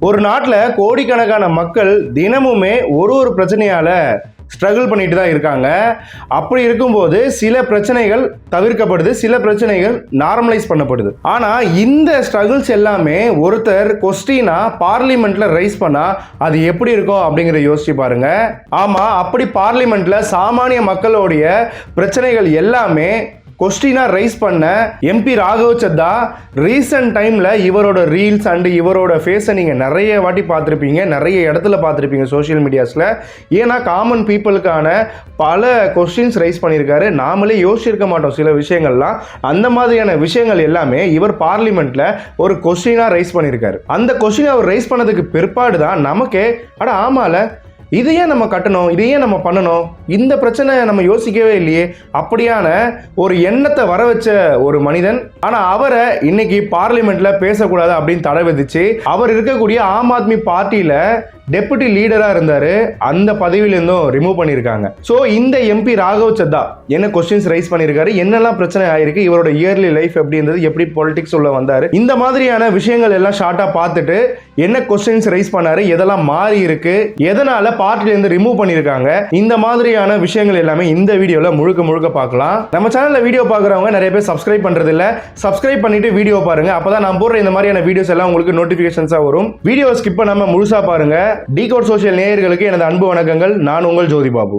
ஒரு நாட்டில் கோடிக்கணக்கான மக்கள் தினமுமே ஒரு பிரச்சனையால ஸ்ட்ரகிள் பண்ணிட்டு தான் இருக்காங்க. அப்படி இருக்கும்போது சில பிரச்சனைகள் தவிர்க்கப்படுது, சில பிரச்சனைகள் நார்மலைஸ் பண்ணப்படுது. ஆனா இந்த ஸ்ட்ரகிள்ஸ் எல்லாமே ஒருத்தர் கொஸ்டினா பார்லிமெண்ட்ல ரைஸ் பண்ணா அது எப்படி இருக்கும் அப்படிங்கறத யோசிச்சு பாருங்க. ஆமா, அப்படி பார்லிமெண்ட்ல சாமானிய மக்களுடைய பிரச்சனைகள் எல்லாமே கொஸ்டினா ரைஸ் பண்ண எம்பி ராகவ் சத்தா ரீசன்ட் டைம்ல இவரோட ரீல்ஸ் அண்ட் இவரோட ஃபேஸை நீங்க நிறைய வாட்டி பார்த்துருப்பீங்க, நிறைய இடத்துல பார்த்துருப்பீங்க சோஷியல் மீடியாஸ்ல. ஏன்னா காமன் பீப்புளுக்கான பல கொஸ்டின்ஸ் ரைஸ் பண்ணியிருக்காரு. நாமளே யோசிச்சிருக்க மாட்டோம் சில விஷயங்கள்லாம். அந்த மாதிரியான விஷயங்கள் எல்லாமே இவர் பார்லிமெண்ட்ல ஒரு கொஸ்டினா ரைஸ் பண்ணியிருக்காரு. அந்த கொஸ்டின் அவர் ரைஸ் பண்ணதுக்கு பிற்பாடு தான் நமக்கே அட ஆமால இதையே நம்ம கட்டணும், இதையே நம்ம பண்ணணும், இந்த பிரச்சனை நம்ம யோசிக்கவே இல்லையே அப்படியான ஒரு எண்ணத்தை வர வச்ச ஒரு மனிதன். ஆனா அவரை இன்னைக்கு பார்லிமெண்ட்ல பேசக்கூடாது அப்படின்னு தடை விதிச்சு அவர் இருக்கக்கூடிய ஆம் ஆத்மி பார்ட்டியில டெபுட்டி லீடரா இருந்தாரு, அந்த பதவியிலிருந்தும் ரிமூவ் பண்ணியிருக்காங்க. ஸோ இந்த எம்பி ராகவ் சத்தா என்ன கொஸ்டின்ஸ் ரைஸ் பண்ணியிருக்காரு, என்னெல்லாம் பிரச்சனை ஆயிருக்கு, இவரோட இயர்லி லைஃப் எப்படி இருந்தது, எப்படி பாலிடிக்ஸ் உள்ள வந்தாரு, இந்த மாதிரியான விஷயங்கள் எல்லாம் ஷார்ட்டா பார்த்துட்டு என்ன கொஸ்டின்ஸ் ரைஸ் பண்ணாரு, எதெல்லாம் மாறி இருக்கு, எதனால பார்ட்டிலேருந்து ரிமூவ் பண்ணியிருக்காங்க, இந்த மாதிரியான விஷயங்கள் எல்லாமே இந்த வீடியோல முழுக்க பார்க்கலாம். நம்ம சேனல்ல வீடியோ பார்க்குறவங்க நிறைய பேர் சப்ஸ்கிரைப் பண்றது இல்ல, சப்ஸ்கிரைப் பண்ணிட்டு வீடியோ பாருங்க. அப்பதான் நான் போடுற இந்த மாதிரியான வீடியோஸ் எல்லாம் உங்களுக்கு நோட்டிபிகேஷன்ஸா வரும். வீடியோ ஸ்கிப் பண்ணாம முழுசா பாருங்க. டிகோட் சோஷியல் நேயர்களுக்கு எனது அன்பு வணக்கங்கள். நான் உங்கள் Jothi Babu.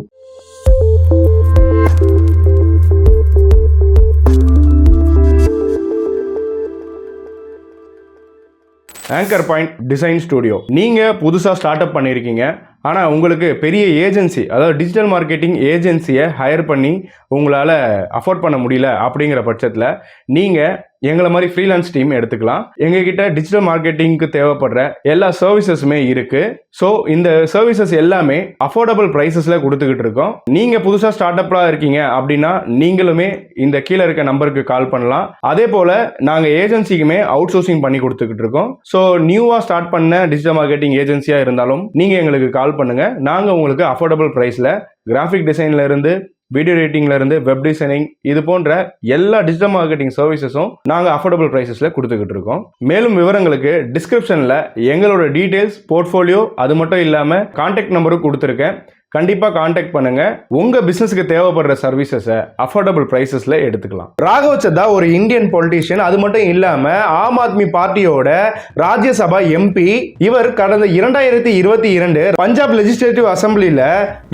Anchor point design studio. நீங்க புதுசா ஸ்டார்ட் அப் பண்ணிருக்கீங்க, ஆனால் உங்களுக்கு பெரிய ஏஜென்சி, அதாவது டிஜிட்டல் மார்க்கெட்டிங் ஏஜென்சியை ஹையர் பண்ணி உங்களால் அஃபோர்ட் பண்ண முடியல அப்படிங்கிற பட்சத்தில் நீங்கள் எங்களை மாதிரி ஃப்ரீலான்ஸ் டீம் எடுத்துக்கலாம். எங்ககிட்ட டிஜிட்டல் மார்க்கெட்டிங்க்கு தேவைப்படுற எல்லா சர்வீசஸுமே இருக்குது. ஸோ இந்த சர்வீசஸ் எல்லாமே அஃபோர்டபுள் ப்ரைஸஸில் கொடுத்துக்கிட்டு இருக்கோம். நீங்கள் புதுசாக ஸ்டார்ட் அப்பாக இருக்கீங்க அப்படின்னா நீங்களுமே இந்த கீழே இருக்க நம்பருக்கு கால் பண்ணலாம். அதே போல் நாங்கள் ஏஜென்சிக்குமே அவுட் சோர்சிங் பண்ணி கொடுத்துக்கிட்டு இருக்கோம். ஸோ நியூவாக ஸ்டார்ட் பண்ண டிஜிட்டல் மார்க்கெட்டிங் ஏஜென்சியாக இருந்தாலும் நீங்கள் எங்களுக்கு கால் பண்ணுங்க. நாங்க உங்களுக்கு அஃபோர்டபுள் பிரைஸ்ல கிராஃபிக் டிசைன்ல இருந்து வீடியோ எடிட்டிங்ல இருந்து வெப் டிசைனிங் இது போன்ற எல்லா டிஜிட்டல் மார்க்கெட்டிங் சர்வீசஸும் நாங்க அஃபோர்டபுள் பிரைசஸ்ல கொடுத்துக்கிட்டு இருக்கோம். மேலும் விவரங்களுக்கு டிஸ்கிரிப்ஷன்ல எங்களோட டீடைல்ஸ், போர்ட்ஃபோலியோ, அது மட்டும் இல்லாம கான்டாக்ட் நம்பரும் கொடுத்துருக்கேன். கண்டிப்பா கான்டாக்ட் பண்ணுங்க. உங்க பிசினஸ்க்கு தேவைப்படுற சர்வீசஸை அஃபோர்டபுள் பிரைசஸ்ல எடுத்துக்கலாம். ராகவ் சத்தா ஒரு இந்தியன் பொலிட்டீஷியன். அது மட்டும் இல்லாம ஆம் ஆத்மி பார்ட்டியோட ராஜ்யசபா எம்பி. இவர் கடந்த 2022 பஞ்சாப் லெஜிஸ்லேட்டிவ் அசம்பிளில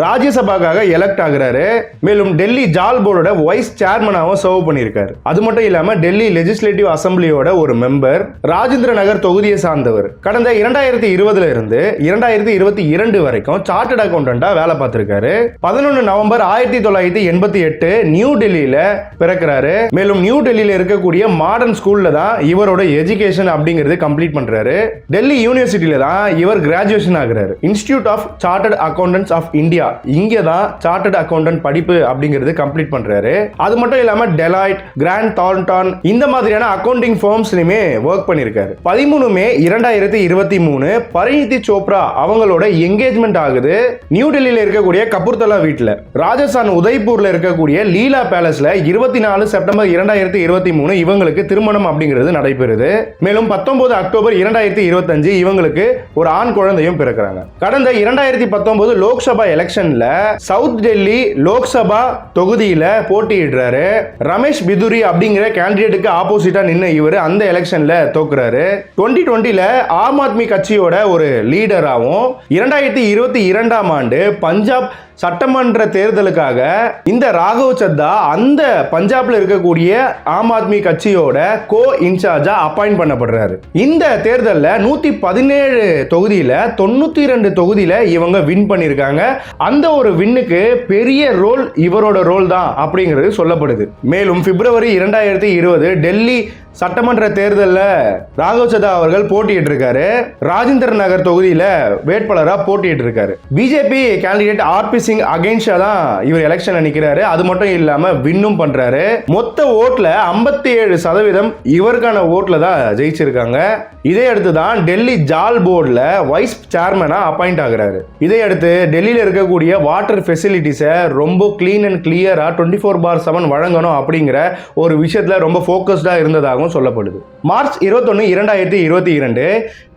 ராஜ்யசபாக்காக எலெக்ட் ஆகுறாரு. மேலும் டெல்லி ஜால் போர்டோட வைஸ் சேர்மனாவும் சர்வ் பண்ணியிருக்காரு. அது மட்டும் இல்லாம டெல்லி லெஜிஸ்லேட்டிவ் அசம்பிளியோட ஒரு மெம்பர். ராஜேந்திர நகர் தொகுதியை சார்ந்தவர். கடந்த 2020 இருந்து 2022 வரைக்கும் சார்ட்டர்ட் அக்கௌண்டண்டா வேலை பார்த்திருக்காரு. 11 நவம்பர் 1988 நியூ டெல்லியில பிறக்கிறாரு. மேலும் நியூ டெல்லியில இருக்கக்கூடிய மாடர்ன் ஸ்கூல்ல தான் இவரோட எஜுகேஷன் அப்படிங்கிறது கம்ப்ளீட் பண்றாரு. டெல்லி யூனிவர்சிட்டியில தான் இவர் கிராஜுவேஷன் ஆகுறாரு. Institute of chartered accountants of India, இங்க தான் சார்ட்டர்ட் அக்கௌண்டன்ட் படிப்பு அப்படிங்கிறது கம்ப்ளீட் பண்றாரு. அது மட்டும் இல்லாம டெலாய்ட், கிராண்ட் தார்ன்டன் இந்த மாதிரியான அக்கௌண்டிங் ஃபர்ம்ஸ்லயுமே ஒர்க் பண்ணிருக்காரு. 13 மே 2023 பரிணிதி சோப்ரா அவங்களோட என்கேஜ்மெண்ட் ஆகுது. நியூ டெல்லியில இருக்கக்கூடிய கபூர்தலா வீட்ல. ராஜஸ்தான் உதய்பூர்ல இருக்கக்கூடிய லீலா பேலஸ்ல 24 செப்டம்பர் 2023 இவங்களுக்கு திருமணம் அப்படிங்கிறது நடைபெறுது. மேலும் 19 அக்டோபர் 2025 இவங்களுக்கு ஒரு ஆண் குழந்தையும் பிறக்கிறாங்க. கடந்த 2019 லோக்சபா எலெக்ஷன்ல சவுத் டெல்லி லோக்சபா தொகுதியில போட்டியிடுறாரு. ரமேஷ் பிதுரி அப்படிங்கிற கேண்டிடேட்டுக்கு ஆப்போசிட்டா நின்ன இவர் அந்த எலெக்ஷன்ல தோக்குறாரு. 2020 ஆம் ஆத்மி கட்சியோட ஒரு லீடராகவும் 2022 ஆண்டு பஞ்சாப் சட்டமன்ற தேர்தலுக்காக இந்த ராகவ் சத்தா அந்த பஞ்சாப்ல இருக்கக்கூடிய ஆம் ஆத்மி கட்சியோட கோ இன்சார்ஜா அப்பாயிண்ட் பண்ணப்படுறாரு. இந்த தேர்தலில் 117 தொகுதியில 92 தொகுதியில இவங்க வின் பண்ணிருக்காங்க. அந்த ஒரு வின்னுக்கு பெரிய ரோல் இவரோட ரோல் தான் அப்படிங்கிறது சொல்லப்படுது. மேலும் பிப்ரவரி 2020 டெல்லி சட்டமன்ற தேர்தலில் ராகவ் சத்தா அவர்கள் போட்டியிட்டு இருக்காரு. ராஜேந்திர நகர் தொகுதியில வேட்பாளராக போட்டியிட்டு இருக்காரு. பிஜேபி கேண்டிடேட் ஆர்பி சிங் அகைன்ஸ்டா தான் இவர் எலெக்ஷன்ல நிக்கிறாரு. அது மட்டும் இல்லாம வின்னும் பண்றாரு. மொத்த ஓட்ல 57% இவருக்கான ஓட்ல தான் ஜெயிச்சிருக்காங்க. இதை அடுத்து தான் டெல்லி ஜால் போர்டுல வைஸ் சேர்மனா அப்பாயிண்ட் ஆகுறாரு. இதை அடுத்து டெல்லியில இருக்கக்கூடிய வாட்டர் ஃபெசிலிட்டிஸை ரொம்ப கிளீன் அண்ட் கிளியரா 24/7 வழங்கணும் அப்படிங்கிற ஒரு விஷயத்துல ரொம்ப ஃபோக்கஸ்டா இருந்ததாகவும் சொல்லப்படுது. மார்ச் 21, 2022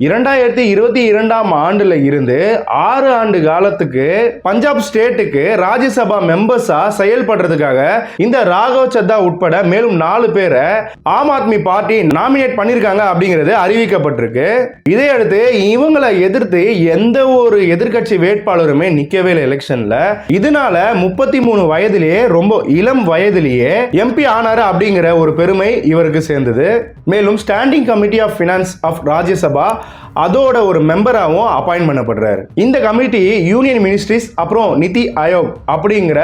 2022ஆம் ஆண்டுல இருந்து 6 ஆண்டு காலத்துக்கு பஞ்சாப் ஸ்டேட்டுக்கு ராஜ்யசபா மெம்பர்ஸா செயல்படுறதுக்காக இந்த ராகவ் சத்தா உட்பட மேலும் 4 பேரை ஆம் ஆத்மி பார்ட்டி நாமினேட் பண்ணிருக்காங்க அப்படிங்கிறது அறிவிக்கப்பட்டிருக்கு. இதை அடுத்து இவங்களை எதிர்த்து எந்த ஒரு எதிர்க்கட்சி வேட்பாளருமே நிக்கவே இல்லை எலெக்ஷன்ல. இதனால 33 வயதிலேயே ரொம்ப இளம் வயதிலேயே எம்பி ஆனாரு அப்படிங்கிற ஒரு பெருமை இவருக்கு சேர்ந்தது. மேலும் standing committee of finance of Rajya Sabha அதோட ஒரு மெம்பராகவும் அப்பாயிண்ட் பண்ணப்படுறாரு. இந்த கமிட்டி யூனியன் மினிஸ்ட்ரிஸ் அப்புறம் நிதி ஆயோக் அப்படிங்கிற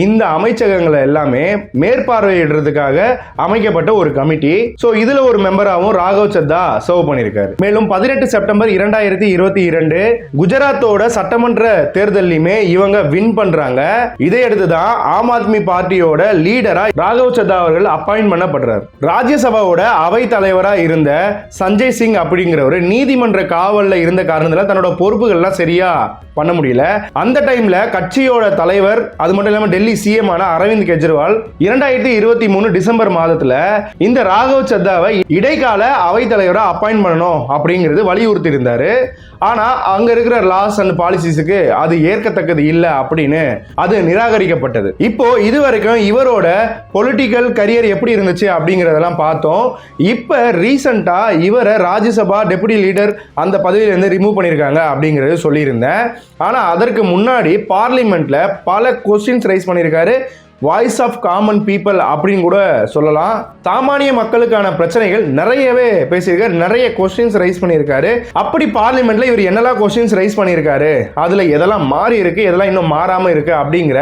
இந்த அமைச்சகங்களை எல்லாமே மேற்பார்வையிடுறதுக்காக அமைக்கப்பட்ட ஒரு கமிட்டி. ஸோ இதுல ஒரு மெம்பராகவும் ராகவ் சத்தா சர்வ் பண்ணியிருக்காரு. மேலும் 18 செப்டம்பர் 2022 குஜராத்தோட சட்டமன்ற தேர்தலையுமே இவங்க வின் பண்றாங்க. இதையடுத்து தான் ஆம் ஆத்மி பார்ட்டியோட லீடரா ராகவ் சத்தா அவர்கள் அப்பாயிண்ட் பண்ணப்படுறார். ராஜ்யசபாவோட அவை தலைவரா இருந்த சஞ்சய் சிங் அப்படிங்கிறவர் நீதிமன்ற காவல்ல இருந்த காரணத்தால தன்னோட பொறுப்புகள்லாம் சரியா பண்ண முடியல. அந்த டைம்ல கட்சியோட தலைவர் அது மட்டும் இல்லாம டெல்லி சிஎம் ஆன அரவிந்த் கெஜ்ரிவால் 2023 டிசம்பர் மாதத்துல இந்த ராகவ் சத்தாவை இடைக்கால அவை தலைவரா அப்பாயிண்ட் பண்ணணும் அப்படிங்கிறது வலியுறுத்தி இருந்தாரு. ஆனா அங்க இருக்கிற லாஸ் அண்ட் பாலிசிஸ்க்கு அது ஏற்கத்தக்கது இல்ல அப்படின்னு அது நிராகரிக்கப்பட்டது. இப்போ இதுவரைக்கும் இவரோட பொலிட்டிக்கல் கரியர் எப்படி இருந்துச்சு அப்படிங்கறதெல்லாம் பார்த்தோம். இப்ப ரீசெண்டா இவரை ராஜ்யசபா டெபுட்டி லீடர் அந்த பதவியிலிருந்து ரிமூவ் பண்ணிருக்காங்க அப்படிங்கறது சொல்லியிருந்தேன். ஆனா அதற்கு முன்னாடி பார்லிமெண்ட்ல பல கொஸ்டின்ஸ் ரைஸ் பண்ணியிருக்காரு. வாய்ஸ் ஆஃப் காமன் பீப்புள் அப்படின்னு கூட சொல்லலாம். சாமானிய மக்களுக்கான பிரச்சனைகள் நிறையவே பேசியிருக்காரு, நிறைய கொஸ்டின்ஸ் ரைஸ் பண்ணியிருக்காரு. அப்படி பார்லிமெண்ட்ல இவர் என்னெல்லாம் கொஸ்டின்ஸ் ரைஸ் பண்ணியிருக்காரு, அதுல எதெல்லாம் மாறி இருக்கு, எதெல்லாம் இன்னும் மாறாம இருக்கு அப்படிங்கிற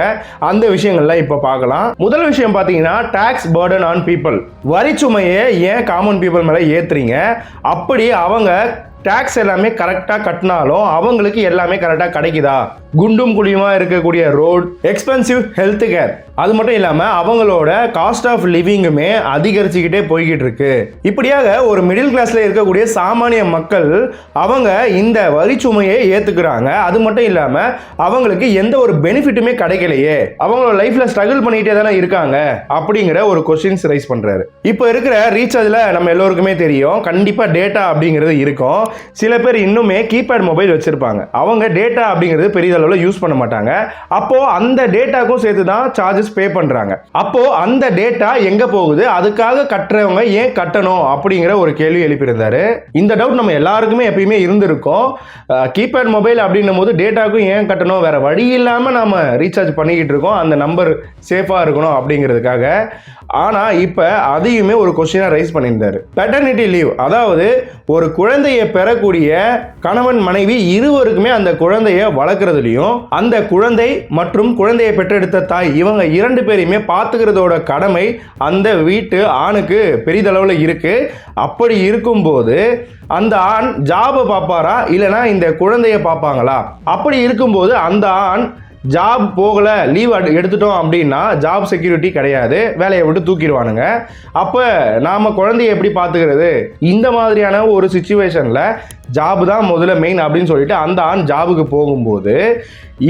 அந்த விஷயங்கள்லாம் இப்ப பார்க்கலாம். முதல் விஷயம் பாத்தீங்கன்னா டாக்ஸ் பர்டன் ஆன் பீப்புள். வரி சுமையை ஏன் காமன் பீப்புள் மேல ஏத்துறீங்க? அப்படி அவங்க டாக்ஸ் எல்லாமே கரெக்டா கட்டினாலும் அவங்களுக்கு எல்லாமே கரெக்டா கிடைக்குதா? குண்டும் குழியுமா இருக்கக்கூடிய ரோட், எக்ஸ்பென்சிவ் ஹெல்த் கேர், அது மட்டும் இல்லாம அவங்களோட காஸ்ட் ஆஃப் லிவிங்குமே அதிகரிச்சுக்கிட்டே போய்கிட்டு இருக்கு. இப்படியாக ஒரு மிடில் கிளாஸ்ல இருக்கக்கூடிய சாமானிய மக்கள் அவங்க இந்த வரி சுமையை ஏத்துக்கிறாங்க. அது மட்டும் இல்லாம அவங்களுக்கு எந்த ஒரு பெனிஃபிட்டுமே கிடைக்கலையே, அவங்களோட லைஃப்ல ஸ்ட்ரகிள் பண்ணிட்டே தானே இருக்காங்க அப்படிங்கிற ஒரு கொஸ்டின்ஸ் ரைஸ் பண்றாரு. இப்போ இருக்கிற ரீசார்ஜ்ல நம்ம எல்லோருக்குமே தெரியும், கண்டிப்பா டேட்டா அப்படிங்கிறது இருக்கும். சில பேர் இன்னுமே கீபேட் மொபைல் வச்சிருப்பாங்க. அவங்க டேட்டா அப்படிங்கிறது பெரிய அளவில் யூஸ் பண்ண மாட்டாங்க. அப்போ அந்த டேட்டாக்கும் சேர்த்து தான் சார்ஜஸ் பே பண்றாங்க. அப்போ அந்த டேட்டா எங்க போகுது, அதுக்காக கட்டுறவங்க ஏன் கட்டணும் அப்படிங்கிற ஒரு கேள்வி எழுப்பியிருந்தாரு. இந்த டவுட் நம்ம எல்லாருக்குமே எப்பயுமே இருந்திருக்கும். கீபேட் மொபைல் அப்படின்னும் போது டேட்டாக்கும் ஏன் கட்டணும், வேற வழி இல்லாம நாம ரீசார்ஜ் பண்ணிக்கிட்டு இருக்கோம் அந்த நம்பர் சேஃபா இருக்கணும் அப்படிங்கிறதுக்காக. ஆனா இப்ப அதையுமே ஒரு கொஸ்டினா ரைஸ் பண்ணியிருந்தாரு. பெட்டர்னிட்டி லீவ், அதாவது ஒரு குழந்தையை பெறக்கூடிய கணவன் மனைவி இருவருக்குமே அந்த குழந்தையை வளர்க்கறதுலையும் அந்த குழந்தை மற்றும் குழந்தையை பெற்றெடுத்த தாய் இவங்க 2 பேரையுமே பார்த்துக்கிறதோட கடமை அந்த வீட்டு ஆணுக்கு பெரிதளவில் இருக்கு. அப்படி இருக்கும்போது அந்த ஆண் ஜாபை பார்ப்பாரா இல்லைனா இந்த குழந்தைய பார்ப்பாங்களா? அப்படி இருக்கும்போது அந்த ஆண் ஜாப் போகல, லீவ் எடுத்துட்டோம் அப்படின்னா ஜாப் செக்யூரிட்டி கிடையாது, வேலையை விட்டு தூக்கிடுவானுங்க. அப்போ நாம குழந்தைய எப்படி பார்த்துக்கிறது? இந்த மாதிரியான ஒரு சிச்சுவேஷன்ல ஜாப் தான் முதல்ல மெயின் அப்படின்னு சொல்லிட்டு அந்த ஆண் ஜாபுக்கு போகும்போது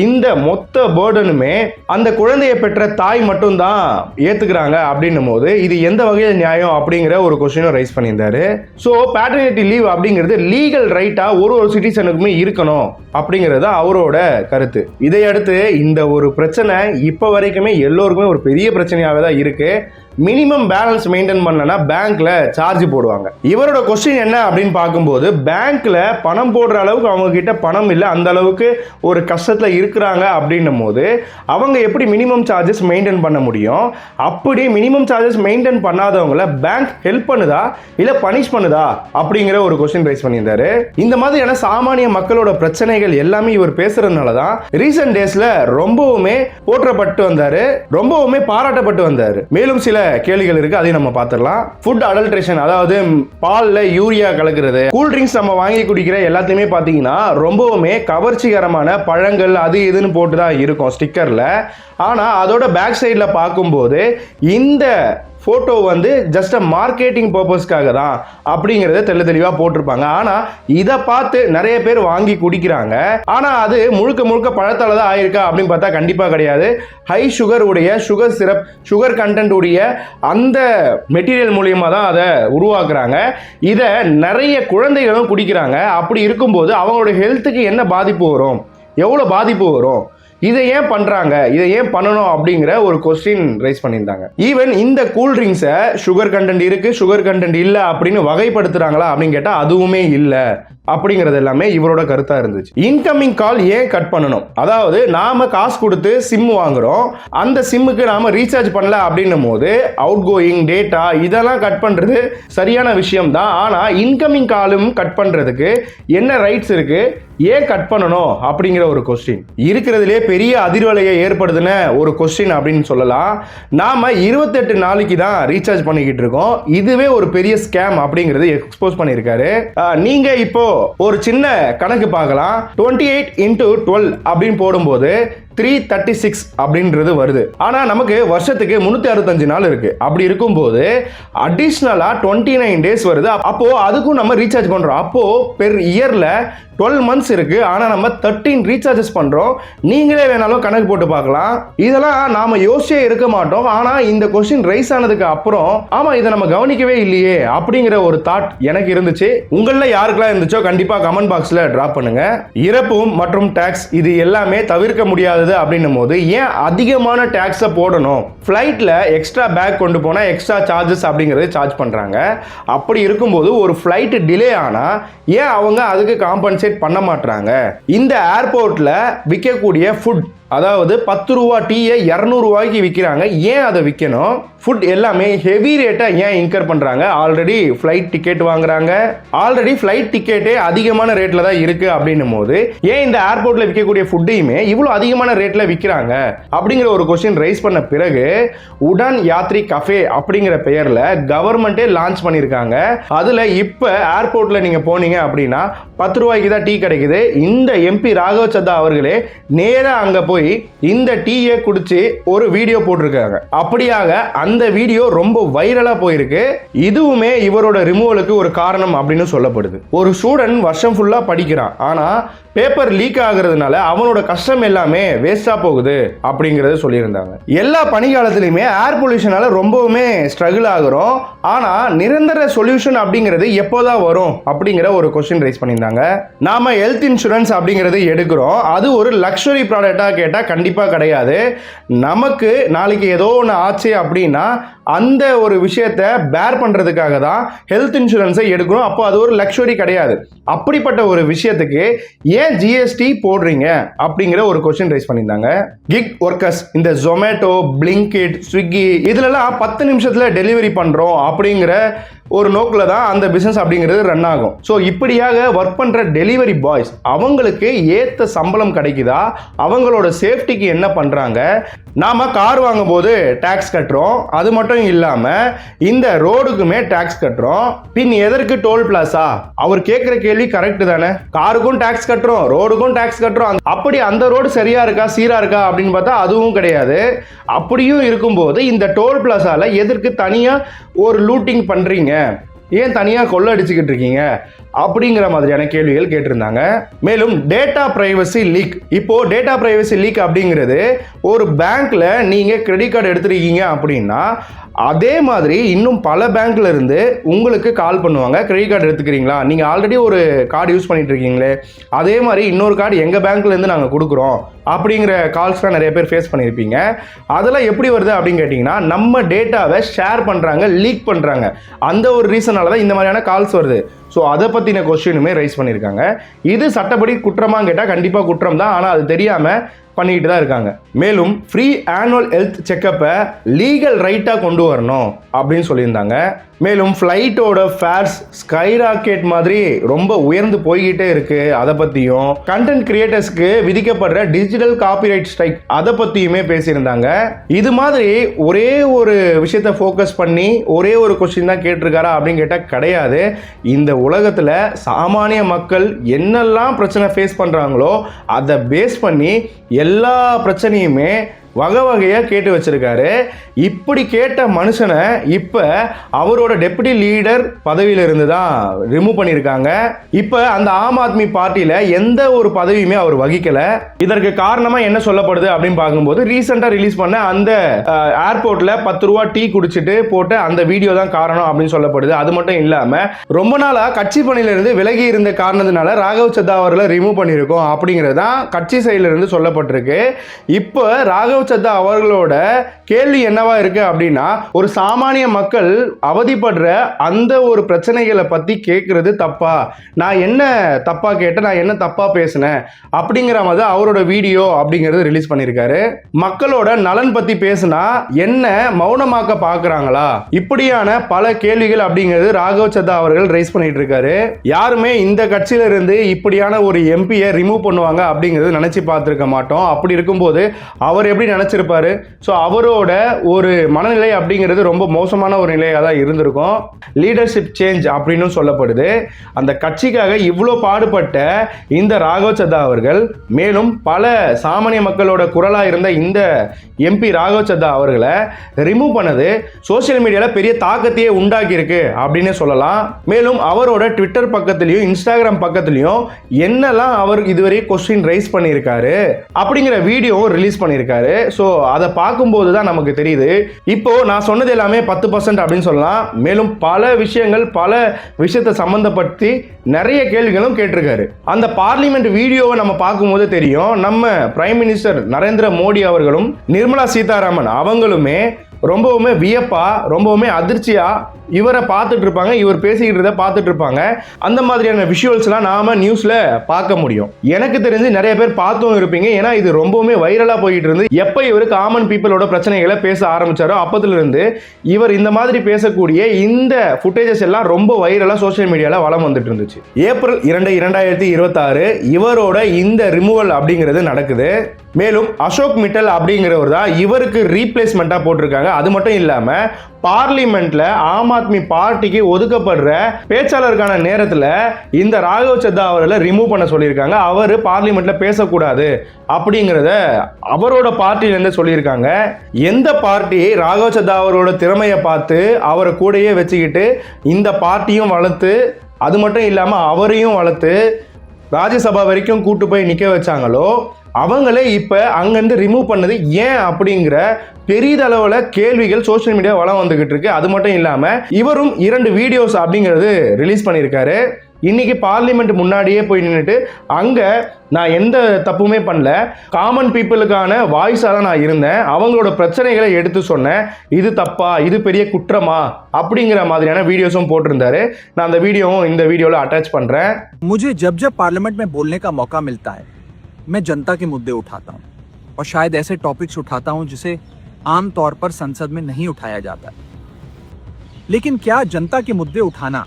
இந்த மொத்த பேர்டனுமே அந்த குழந்தையை பெற்ற தாய் மட்டும்தான் ஏத்துக்கிறாங்க அப்படின்னும் போது இது எந்த வகையில் நியாயம் அப்படிங்கிற ஒரு கொஸ்டினும் ரைஸ் பண்ணியிருந்தாரு. ஸோ பேட்டர்னிட்டி லீவ் அப்படிங்கிறது லீகல் ரைட்டா ஒரு சிட்டிசனுக்குமே இருக்கணும் அப்படிங்கிறது அவரோட கருத்து. இதையடுத்து இந்த ஒரு பிரச்சனை இப்போ வரைக்குமே எல்லோருக்குமே ஒரு பெரிய பிரச்சனையாகவே தான் இருக்கு. மினிமம் பேலன்ஸ் மெயின்டைன் பண்ணனா பேங்க்ல சார்ஜ் போடுவாங்க. இவரோட கொஸ்டின் என்ன அப்படின்னு பார்க்கும்போது பேங்க்ல பணம் போடுற அளவுக்கு அவங்க கிட்ட பணம் இல்லை, அந்த அளவுக்கு ஒரு கஷ்டத்துல இருக்கிறாங்க அப்படின்னும் போது அவங்க எப்படி மினிமம் சார்ஜஸ் மெயின்டைன் பண்ண முடியும்? அப்படி மினிமம் சார்ஜஸ் மெயின்டைன் பண்ணாதவங்கள பேங்க் ஹெல்ப் பண்ணுதா இல்ல பனிஷ் பண்ணுதா அப்படிங்கிற ஒரு கொஸ்டின் ரைஸ் பண்ணியிருந்தாரு. இந்த மாதிரியான சாமானிய மக்களோட பிரச்சனைகள் எல்லாமே இவர் பேசுறதுனால தான் ரீசன்ட் டேஸ்ல ரொம்பவுமே போற்றப்பட்டு வந்தாரு, ரொம்பவுமே பாராட்டப்பட்டு வந்தாரு. மேலும் சில கேள்விகள் இருக்கு, அதையும் நம்ம பார்த்துடலாம். ஃபுட் அடல்ட்ரேஷன், அதாவது பால்ல யூரியா கலக்கிறது. கூல் ட்ரிங்க்ஸ் நம்ம வாங்கி குடிக்கிற எல்லாத்தையுமே பார்த்தீங்கன்னா ரொம்பவுமே கவர்ச்சிகரமான பழங்கள் அது இதுன்னு போட்டு தான் இருக்கும் ஸ்டிக்கர்ல. ஆனால் அதோட பேக் சைடில் பார்க்கும்போது இந்த ஃபோட்டோ வந்து ஜஸ்ட் மார்க்கெட்டிங் பர்பஸ்க்காக தான் அப்படிங்கிறத தெளிவாக போட்டிருப்பாங்க. ஆனால் இதை பார்த்து நிறைய பேர் வாங்கி குடிக்கிறாங்க. ஆனால் அது முழுக்க முழுக்க பழத்தால தான் ஆயிருக்கா அப்படின்னு பார்த்தா கண்டிப்பாக கிடையாது. ஹை சுகர் உடைய சுகர் சிரப், சுகர் கண்டென்ட் உடைய அந்த மெட்டீரியல் மூலியமாக தான் அதை உருவாக்குறாங்க. இதை நிறைய குழந்தைகளும் குடிக்கிறாங்க. அப்படி இருக்கும்போது அவங்களோட ஹெல்த்துக்கு என்ன பாதிப்பு வரும், எவ்வளோ பாதிப்பு வரும், இதை ஏன் பண்றாங்க, இதை ஏன் பண்ணணும் அப்படிங்கிற ஒரு கொஸ்டின் ரைஸ் பண்ணியிருந்தாங்க. ஈவன் இந்த கூல் ட்ரிங்க்ஸை சுகர் கண்டென்ட் இருக்கு, சுகர் கண்டென்ட் இல்லை அப்படின்னு வகைப்படுத்துறாங்களா அப்படின்னு கேட்டால் அதுவுமே இல்லை அப்படிங்கிறது எல்லாமே இவரோட கருத்தா இருந்துச்சு. இன்கமிங் கால் ஏன் கட் பண்ணணும், அதாவது நாம காசு கொடுத்து சிம் வாங்குறோம், அந்த சிம்முக்கு நாம ரீசார்ஜ் பண்ணல அப்படின்னும் போது அவுட் கோயிங் டேட்டா இதெல்லாம் கட் பண்றது சரியான விஷயம் தான். ஆனா இன்கமிங் காலும் கட் பண்றதுக்கு என்ன ரைட்ஸ் இருக்கு, ஏன் கட் பண்ணணும் அப்படிங்கிற ஒரு கொஸ்டின் இருக்கிறதுலே பெரிய அதிர்வலையை ஏற்படுத்தின ஒரு கொஸ்டின் அப்படின்னு சொல்லலாம். நாம 28 நாளைக்கு தான் ரீசார்ஜ் பண்ணிக்கிட்டு இருக்கோம். இதுவே ஒரு பெரிய ஸ்கேம் அப்படிங்கிறது எக்ஸ்போஸ் பண்ணியிருக்காரு. நீங்க இப்போ ஒரு சின்ன கணக்கு பார்க்கலாம். 28 into 12 அப்படின்னு போடும்போது 336 அப்படின்றது வருது. ஆனா நமக்கு வருஷத்துக்கு 365 நாள் இருக்கு. அப்படி இருக்கும்போது அடிஷனலா 29 டேஸ் வருது. அப்போ அதுக்கும் நம்ம ரீசார்ஜ் பண்றோம். அப்போ பெர் இயர்ல 12 மந்த்ஸ் இருக்கு. ஆனா நம்ம 13 ரீசார்ஜஸ் பண்றோம். நீங்களே வேணாலும் கணக்கு போட்டு பார்க்கலாம். இதெல்லாம் நாம யோசிச்சே இருக்க மாட்டோம். ஆனா இந்த கொஸ்டின் ரைஸ் ஆனதுக்கு அப்புறம் ஆமா இதை நம்ம கவனிக்கவே இல்லையே அப்படிங்கிற ஒரு தாட் எனக்கு இருந்துச்சு. உங்கள யாருக்கெல்லாம் இருந்துச்சோ கண்டிப்பா கமெண்ட் பாக்ஸ்ல டிராப் பண்ணுங்க. இறப்பும் மற்றும் டாக்ஸ் இது எல்லாமே தவிர்க்க முடியாது அப்படின்னும் போது ஏன் அதிகமான டாக்ஸை போடணும், ஃப்ளைட்ல எக்ஸ்ட்ரா பேக் கொண்டு போனா எக்ஸ்ட்ரா சார்ஜஸ் அப்படிங்கறது சார்ஜ் பண்றாங்க. அப்படி இருக்கும்போது ஒரு ஃப்ளைட் டிலே ஆனா ஏன் அவங்க அதுக்கு காம்பன்சேட் பண்ண மாட்டாங்க. இந்த ஏர்போர்ட்ல விற்கக்கூடிய ஃபுட், அதாவது 10 ரூபா டீயை 200 ரூபாய்க்கு விற்கிறாங்க, ஏன் அதை விற்கணும்? ஃபுட் எல்லாமே ஹெவி ரேட்டை ஏன் இன்கர் பண்ணுறாங்க? ஆல்ரெடி ஃப்ளைட் டிக்கெட் வாங்குறாங்க, ஆல்ரெடி ஃப்ளைட் டிக்கெட்டே அதிகமான ரேட்டில் தான் இருக்குது அப்படின்னும் போது ஏன் இந்த ஏர்போர்ட்டில் விற்கக்கூடிய ஃபுட்டையுமே இவ்வளோ அதிகமான ரேட்டில் விற்கிறாங்க அப்படிங்கிற ஒரு கொஸ்டின் ரைஸ் பண்ண பிறகு உடான் யாத்ரி கஃபே அப்படிங்கிற பெயரில் கவர்மெண்ட்டே லான்ச் பண்ணியிருக்காங்க. அதில் இப்போ ஏர்போர்ட்டில் நீங்கள் போனீங்க அப்படின்னா 10 ரூபாய்க்கு தான் டீ கிடைக்குது. இந்த எம்பி ராகவ் சத்தா அவர்களே நேராக அங்கே போய் இந்த டீயை குடிச்சு ஒரு வீடியோ போட்டிருக்காங்க. அப்படியாக அந்த வீடியோ ரொம்ப வைரலா போயிருக்கு. இதுவுமே இவரோட ரிமூவலுக்கு ஒரு காரணம் அப்படின்னு சொல்லப்படுது. ஒரு ஸ்டூடெண்ட் வருஷம் ஃபுல்லா படிக்கிறான், ஆனா பேப்பர் லீக் ஆகுறதுனால அவனோட கஷ்டம் எல்லாமே வேஸ்டா போகுது அப்படிங்கறத சொல்லியிருந்தாங்க. எல்லா பனிக்காலத்திலுமே ஏர் பொல்யூஷனால ரொம்பவுமே ஸ்ட்ரகிள் ஆகுறோம். ஆனா நிரந்தர சொல்யூஷன் அப்படிங்கிறது எப்போதான் வரும் அப்படிங்கிற ஒரு கொஸ்டின் ரைஸ் பண்ணியிருந்தாங்க. நாம ஹெல்த் இன்சூரன்ஸ் அப்படிங்கிறது எடுக்கிறோம், அது ஒரு லக்ஸுரி ப்ராடக்டா கேட்டா கண்டிப்பா கிடையாது. நமக்கு நாளைக்கு ஏதோ ஒன்று ஆச்சு அப்படின்னா அந்த ஒரு விஷயத்தை பேர் பண்றதுக்காக தான் ஹெல்த் இன்சூரன்ஸை எடுக்கணும். அப்போ அது ஒரு லக்ஸுரி கிடையாது. அப்படிப்பட்ட ஒரு விஷயத்துக்கு ஏன் ஜிஎஸ்டி போடுறீங்க அப்படிங்கிற ஒரு கொஸ்டின் ரைஸ் பண்ணியிருந்தாங்க. கிக் ஒர்க்கர்ஸ், இந்த ஜொமேட்டோ, பிளிங்கிட், ஸ்விக்கி இதுலலாம் 10 நிமிஷத்துல டெலிவரி பண்றோம் அப்படிங்கிற ஒரு நோக்கில் தான் அந்த பிசினஸ் அப்படிங்கிறது ரன் ஆகும். ஸோ இப்படியாக ஒர்க் பண்ற டெலிவரி பாய்ஸ் அவங்களுக்கு ஏற்ற சம்பளம் கிடைக்குதா, அவங்களோட சேஃப்டிக்கு என்ன பண்றாங்க? நாம கார் வாங்கும் போது டாக்ஸ் கட்டுறோம், அது மட்டும் இல்லாம இந்த ரோடுக்குமே டாக்ஸ் கட்டுறோம். பின் எதற்கு டோல் பிளாஸா? அவர் கேட்கிற கேள்வி கரெக்ட் தானே. காருக்கும் டாக்ஸ் கட்டுறோம், ரோடுக்கும் டாக்ஸ் கட்டுறோம். அப்படி அந்த ரோடு சரியா இருக்கா, சீரா இருக்கா அப்படின்னு பார்த்தா அதுவும் கிடையாது. அப்படியும் இருக்கும்போது இந்த டோல் பிளாஸால எதற்கு தனியா ஒரு லூட்டிங் பண்றீங்க, ஏன் தனியாக கொள்ள அடிச்சுக்கிட்டு இருக்கீங்க அப்படிங்கிற மாதிரியான கேள்விகள் கேட்டிருந்தாங்க. மேலும் டேட்டா பிரைவசி லீக். இப்போ டேட்டா பிரைவசி லீக் அப்படிங்கிறது ஒரு பேங்க்ல நீங்க கிரெடிட் கார்டு எடுத்துருக்கீங்க அப்படின்னா அதே மாதிரி இன்னும் பல பேங்க்ல இருந்து உங்களுக்கு கால் பண்ணுவாங்க. கிரெடிட் கார்டு எடுத்துக்கிறீங்களா, நீங்க ஆல்ரெடி ஒரு கார்டு யூஸ் பண்ணிட்டு இருக்கீங்களே, அதே மாதிரி இன்னொரு கார்டு எங்க பேங்க்ல இருந்து நாங்கள் கொடுக்குறோம் அப்படிங்கிற கால்ஸ்லாம் நிறைய பேர் ஃபேஸ் பண்ணியிருப்பீங்க. அதெல்லாம் எப்படி வருது அப்படின்னு கேட்டிங்கன்னா நம்ம டேட்டாவை ஷேர் பண்ணுறாங்க, லீக் பண்ணுறாங்க. அந்த ஒரு ரீசனால தான் இந்த மாதிரியான கால்ஸ் வருது. ஸோ அதை பற்றின கொஸ்டினுமே ரைஸ் பண்ணியிருக்காங்க. இது சட்டப்படி குற்றமான்னு கேட்டால் கண்டிப்பாக குற்றம் தான். ஆனால் அது தெரியாமல் பண்ணிட்டு தான் இருக்காங்க. மேலும் ஃப்ரீ ஆனுவல் ஹெல்த் செக்கப்பை லீகல் ரைட்டா கொண்டு வரணும் அப்படின்னு சொல்லியிருந்தாங்க. மேலும் ஃப்ளைட்டோட ஃபேர்ஸ் ஸ்கை ராக்கெட் மாதிரி ரொம்ப உயர்ந்து போய்கிட்டே இருக்கு, அதை பற்றியும் கண்டென்ட் கிரியேட்டர்ஸ்க்கு விதிக்கப்படுற டிஜிட்டல் காப்பிரைட் ஸ்ட்ரைக் அதை பற்றியுமே பேசியிருந்தாங்க. இது மாதிரி ஒரே ஒரு விஷயத்தை ஃபோக்கஸ் பண்ணி ஒரே ஒரு கொஸ்டின் தான் கேட்டிருக்காரா அப்படின்னு கேட்டால் கிடையாது. இந்த உலகத்தில் சாமானிய மக்கள் என்னெல்லாம் பிரச்சனை ஃபேஸ் பண்ணுறாங்களோ அதை பேஸ் பண்ணி எல்லா பிரச்சனையுமே வகை வகையாக கேட்டு வச்சிருக்காரு. இப்படி கேட்ட மனுஷனை இப்போ அவரோட டெப்யூட்டி லீடர் பதவியிலிருந்து தான் ரிமூவ் பண்ணியிருக்காங்க. இப்போ அந்த ஆம் ஆத்மி பார்ட்டியில் எந்த ஒரு பதவியுமே அவர் வகிக்கலை. இதற்கு காரணமாக என்ன சொல்லப்படுது அப்படின்னு பார்க்கும்போது ரீசெண்டாக ரிலீஸ் பண்ண அந்த ஏர்போர்ட்டில் 10 ரூபா டீ குடிச்சிட்டு போட்ட அந்த வீடியோ தான் காரணம் அப்படின்னு சொல்லப்படுது. அது மட்டும் இல்லாமல் ரொம்ப நாளாக கட்சி பணியிலிருந்து விலகி இருந்த காரணத்தினால ராகவ் சத்தா அவர்களை ரிமூவ் பண்ணியிருக்கோம் அப்படிங்கிறது தான் கட்சி சைடிலிருந்து சொல்லப்பட்டிருக்கு. இப்போ ராகவ் சத்தா அவர்களோட கேள்வி என்னவா இருக்கு அப்படின்னா, ஒரு சாமானிய மக்கள் அவதிப்படுற அந்த ஒரு பிரச்சனைகளை பத்தி கேட்கறது தப்பா, நான் என்ன தப்பா கேட்டேன், நான் என்ன தப்பா பேசினேன் அப்படிங்கிற மாதிரி அவரோட வீடியோ அப்படிங்கிறது ரிலீஸ் பண்ணியிருக்காரு. மக்களோட நலன் பத்தி பேசினா என்ன மௌனமாக்க பாக்குறாங்களா, இப்படியான பல கேள்விகள் அப்படிங்கிறது ராகவ் சத்தா அவர்கள் ரைஸ் பண்ணிட்டு இருக்காரு. யாருமே இந்த கட்சியில இருந்து இப்படியான ஒரு எம்பியை ரிமூவ் பண்ணுவாங்க அப்படிங்கிறது நினைச்சு பார்த்திருக்க மாட்டோம். அப்படி இருக்கும்போது அவர் எப்படி நினைச்சிருப்பாரு? ஸோ அவரோட ஒரு மனநிலை அப்படிங்கிறது ரொம்ப மோசமான ஒரு நிலையாக தான் இருந்திருக்கும். லீடர்ஷிப் சேஞ்ச் அப்படின்னு சொல்லப்படுது. அந்த கட்சிக்காக இவ்வளோ பாடுபட்ட இந்த ராகவ் சத்தா அவர்கள் மேலும் பல சாமானிய மக்களோட குரலாக இருந்த இந்த எம்பி ராகவ் சத்தா அவர்களை ரிமூவ் பண்ணது சோசியல் மீடியாவில் பெரிய தாக்கத்தையே உண்டாக்கி இருக்கு அப்படின்னு சொல்லலாம். மேலும் அவரோட ட்விட்டர் பக்கத்துலையும் இன்ஸ்டாகிராம் பக்கத்துலையும் என்னெல்லாம் அவர் இதுவரை கொஸ்டின் ரைஸ் பண்ணியிருக்காரு அப்படிங்கிற வீடியோவும் ரிலீஸ் பண்ணியிருக்காரு. ஸோ அதை பார்க்கும்போது தான் நமக்கு தெரியுது. இப்போ நான் சொன்னது எல்லாமே 10% அப்படின்னு சொல்லலாம். மேலும் பல விஷயத்தை சம்பந்தப்படுத்தி நிறைய கேள்விகளும் கேட்டிருக்காரு. அந்த பார்லிமெண்ட் வீடியோவை நம்ம பார்க்கும்போது தெரியும், நம்ம பிரைம் மினிஸ்டர் நரேந்திர மோடி அவர்களும் நிர்மலா சீதாராமன் அவங்களுமே ரொம்பவுமே வியப்பா ரொம்பவுமே அதிர்ச்சியா இவரை பார்த்துட்டு இருப்பாங்க, இவர் பேசிக்கிட்டு பார்த்துட்டு இருப்பாங்க. அந்த மாதிரியான விஷுவல்ஸ்லாம் நாம நியூஸ்ல பார்க்க முடியும். எனக்கு தெரிஞ்சு நிறைய பேர் பார்த்தும் இருப்பீங்க. ஏன்னா இது ரொம்பவுமே வைரலா போயிட்டு இருந்து எப்போ இவர் காமன் பீப்புளோட பிரச்சனைகளை பேச ஆரம்பிச்சாரோ அப்பத்துல இருந்து இவர் இந்த மாதிரி பேசக்கூடிய இந்த ஃபுட்டேஜஸ் எல்லாம் ரொம்ப வைரலா சோசியல் மீடியால வலம் வந்துட்டு இருந்துச்சு. ஏப்ரல் 2, 2026 இவரோட இந்த ரிமூவல் அப்படிங்கிறது நடக்குது. மேலும் அசோக் மிட்டல் அப்படிங்கிறவர் தான் இவருக்கு ரீப்ளேஸ்மெண்டா போட்டிருக்காங்க. அது மட்டும் இல்லாம பார்லிமெண்ட்ல ஆம் ஆத்மி பார்ட்டிக்கு ஒதுக்கப்படுற பேச்சாளருக்கான நேரத்தில் இந்த ராகவ் சத்தா அவர்களை ரிமூவ் பண்ண சொல்லியிருக்காங்க. அவர் பார்லிமெண்ட்ல பேசக்கூடாது அப்படிங்கிறத அவரோட பார்ட்டியிலேருந்து சொல்லியிருக்காங்க. எந்த பார்ட்டி ராகவ் சத்தா அவரோட திறமையை பார்த்து அவரை கூடயே வச்சுக்கிட்டு இந்த பார்ட்டியும் வளர்த்து அது மட்டும் இல்லாமல் அவரையும் வளர்த்து ராஜ்யசபா வரைக்கும் கூட்டு போய் நிற்க வச்சாங்களோ அவங்களே இப்போ அங்கேருந்து ரிமூவ் பண்ணது ஏன் அப்படிங்கிற பெரிதளவில் கேள்விகள் சோஷியல் மீடியா வளம் வந்துகிட்டு இருக்கு. அது மட்டும் இல்லாமல் இவரும் 2 வீடியோஸ் அப்படிங்கிறது ரிலீஸ் பண்ணியிருக்காரு. இன்னைக்கு பார்லிமெண்ட் முன்னாடியே போய் நின்றுட்டு அங்கே நான் எந்த தப்புமே பண்ணல, காமன் பீப்புளுக்கான வாய்ஸாக தான் நான் இருந்தேன், அவங்களோட பிரச்சனைகளை எடுத்து சொன்னேன், இது தப்பா இது பெரிய குற்றமா அப்படிங்கிற மாதிரியான வீடியோஸும் போட்டிருந்தாரு. நான் அந்த வீடியோவும் இந்த வீடியோவில் அட்டாச் பண்ணுறேன். मुझे जब जब पार्लियामेंट में बोलने का मौका मिलता है मैं जनता के मुद्दे उठाता हूँ और शायद ऐसे टॉपिक्स उठाता हूँ जिसे आम तौर पर संसद में नहीं उठाया जाता है। लेकिन क्या जनता के मुद्दे उठाना,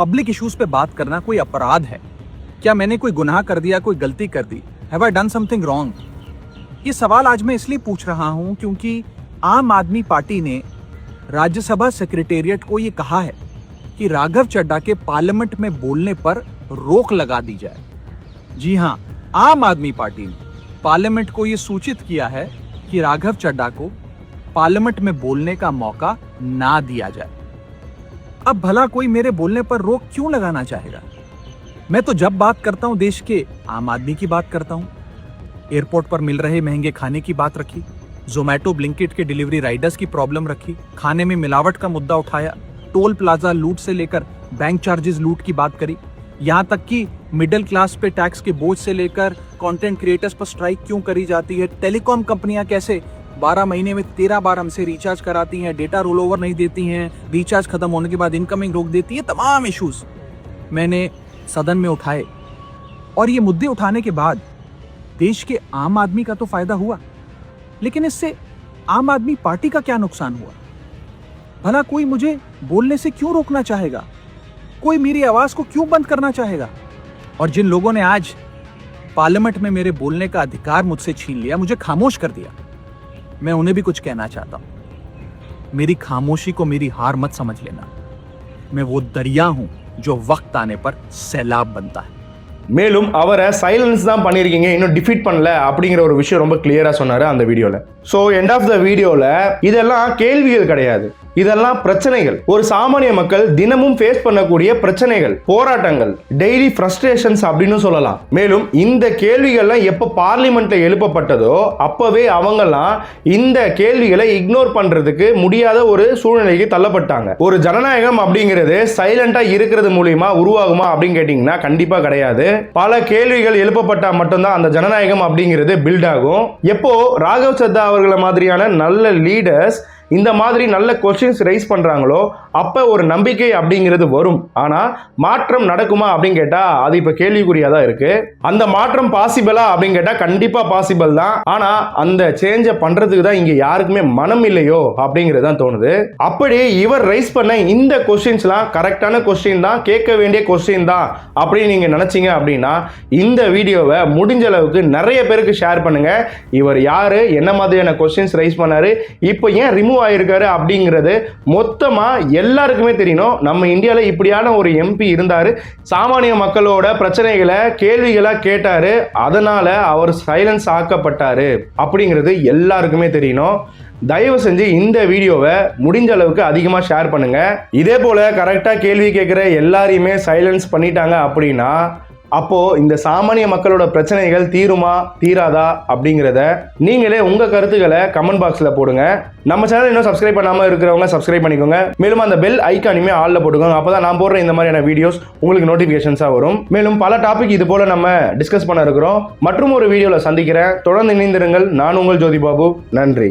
पब्लिक इश्यूज पे बात करना कोई अपराध है? क्या मैंने कोई गुनाह कर दिया, कोई गलती कर दी? Have I done something wrong? ये सवाल आज मैं इसलिए पूछ रहा हूँ क्योंकि आम आदमी पार्टी ने राज्यसभा सेक्रेटेरिएट को ये कहा है कि राघव चड्ढा के पार्लियामेंट में बोलने पर रोक लगा दी जाए। जी हाँ, आम आदमी पार्टी ने पार्लियामेंट को ये सूचित किया है कि राघव चड्ढा को पार्लियामेंट में बोलने का मौका ना दिया जाए। अब भला कोई मेरे बोलने पर रोक क्यों लगाना चाहेगा? मैं तो जब बात करता हूं देश के आम आदमी की बात करता हूं। एयरपोर्ट पर मिल रहे महंगे खाने की बात रखी, जोमैटो ब्लिंकिट के डिलीवरी राइडर्स की प्रॉब्लम रखी, खाने में मिलावट का मुद्दा उठाया, टोल प्लाजा लूट से लेकर बैंक चार्जेस लूट की बात करी, यहाँ तक कि मिडिल क्लास पे टैक्स के बोझ से लेकर कंटेंट क्रिएटर्स पर स्ट्राइक क्यों करी जाती है, टेलीकॉम कंपनियां कैसे 12 महीने में 13 बार हमसे रिचार्ज कराती हैं, डेटा रोल ओवर नहीं देती हैं, रिचार्ज खत्म होने के बाद इनकमिंग रोक देती है, तमाम इश्यूज मैंने सदन में उठाए। और ये मुद्दे उठाने के बाद देश के आम आदमी का तो फायदा हुआ, लेकिन इससे आम आदमी पार्टी का क्या नुकसान हुआ? भला कोई मुझे बोलने से क्यों रोकना चाहेगा? कोई मेरी आवाज को क्यों बंद करना चाहेगा? और जिन लोगों ने आज पार्लियामेंट में मेरे बोलने का अधिकार मुझसे छीन लिया, मुझे खामोश कर दिया, मैं उन्हें भी कुछ कहना चाहता हूं। मेरी खामोशी को मेरी हार मत समझ लेना। मैं वो दरिया हूं जो वक्त आने पर सैलाब बनता है। மேலும் அவரை சைலன்ஸ் தான் பண்ணியிருக்கீங்க, இன்னும் டிஃபீட் பண்ணல அப்படிங்கிற ஒரு விஷயம் ரொம்ப கிளியராக சொன்னார் அந்த வீடியோவில். ஸோ எண்ட் ஆஃப் த வீடியோவில் இதெல்லாம் கேள்விகள் கிடையாது, இதெல்லாம் பிரச்சனைகள். ஒரு சாமானிய மக்கள் தினமும் ஃபேஸ் பண்ணக்கூடிய பிரச்சனைகள், போராட்டங்கள், டெய்லி ஃப்ரஸ்ட்ரேஷன்ஸ் அப்படின்னு சொல்லலாம். மேலும் இந்த கேள்விகள்லாம் எப்போ பார்லிமெண்ட்ல எழுப்பப்பட்டதோ அப்பவே அவங்கெல்லாம் இந்த கேள்விகளை இக்னோர் பண்றதுக்கு முடியாத ஒரு சூழ்நிலைக்கு தள்ளப்பட்டாங்க. ஒரு ஜனநாயகம் அப்படிங்கிறது சைலண்டா இருக்கிறது மூலியமா உருவாகுமா அப்படின்னு கேட்டீங்கன்னா கண்டிப்பா கிடையாது. பல கேள்விகள் எழுப்பப்பட்டா மட்டும்தான் அந்த ஜனநாயகம் அப்படிங்கிறது பில்ட் ஆகும். எப்போ ராகவ் சத்தா அவர்களை மாதிரியான நல்ல லீடர்ஸ் இந்த மாதிரி நல்ல கொஸ்டின்ஸ் ரைஸ் பண்றாங்களோ அப்ப ஒரு நம்பிக்கை அப்படிங்கிறது வரும். ஆனா மாற்றம் நடக்குமா அப்படின்னு கேட்டா அது இப்ப கேள்விக்குறியா தான் இருக்கு. அந்த மாற்றம் பாசிபிளா அப்படின்னு கேட்டா கண்டிப்பா பாசிபிள் தான். ஆனா அந்த சேஞ்ச பண்றதுக்கு தான் இங்க யாருக்குமே மனம் இல்லையோ அப்படிங்கிறது தான் தோணுது. அப்படி இவர் ரைஸ் பண்ண இந்த கொஸ்டின்ஸ்லாம் கரெக்டான கொஸ்டின் தான், கேட்க வேண்டிய கொஸ்டின் தான் அப்படின்னு நீங்க நினைச்சீங்க அப்படின்னா இந்த வீடியோவை முடிஞ்ச அளவுக்கு நிறைய பேருக்கு ஷேர் பண்ணுங்க. இவர் யாரு, என்ன மாதிரியான கொஸ்டின்ஸ் ரைஸ் பண்ணாரு, இப்போ ஏன் ரிமூவ் ஆயிருக்காரு அப்படிங்கிறது மொத்தமா எல்லாருக்குமே தெரியணும். நம்ம இந்தியால இப்படியான ஒரு எம்பி இருந்தாரு, சாமானிய மக்களோட பிரச்சனைகளை கேள்விகளா கேட்டாரு, அதனால அவர் சைலன்ஸ் ஆக்கப்பட்டாரு அப்படிங்கிறது எல்லாருக்குமே தெரியணும். தயவு செஞ்சு இந்த வீடியோவை முடிஞ்ச அளவுக்கு அதிகமா ஷேர் பண்ணுங்க. இதே போல கரெக்டா கேள்வி கேட்கிற எல்லாரையுமே சைலன்ஸ் பண்ணிட்டாங்க அப்படின்னா அப்போ இந்த சாமானிய மக்களோட பிரச்சனைகள் தீருமா தீராதா அப்படிங்கிறத நீங்களே உங்க கருத்துக்களை கமெண்ட் பாக்ஸ்ல போடுங்க. நம்ம சேனல் இன்னும் சப்ஸ்கிரைப் பண்ணாம இருக்கிறவங்க சப்ஸ்கிரைப் பண்ணிக்கோங்க. மேலும் அந்த பெல் ஐக்கானுமே ஆல்ல போட்டுக்கோங்க. அப்பதான் நான் போடுற இந்த மாதிரியான வீடியோஸ் உங்களுக்கு நோட்டிபிகேஷன்ஸா வரும். மேலும் பல டாபிக் இது போல நம்ம டிஸ்கஸ் பண்ண இருக்கிறோம். மற்றும் ஒரு வீடியோல சந்திக்கிறேன். தொடர்ந்து இணைந்திருங்கள். நான் உங்கள் ஜோதி பாபு. நன்றி.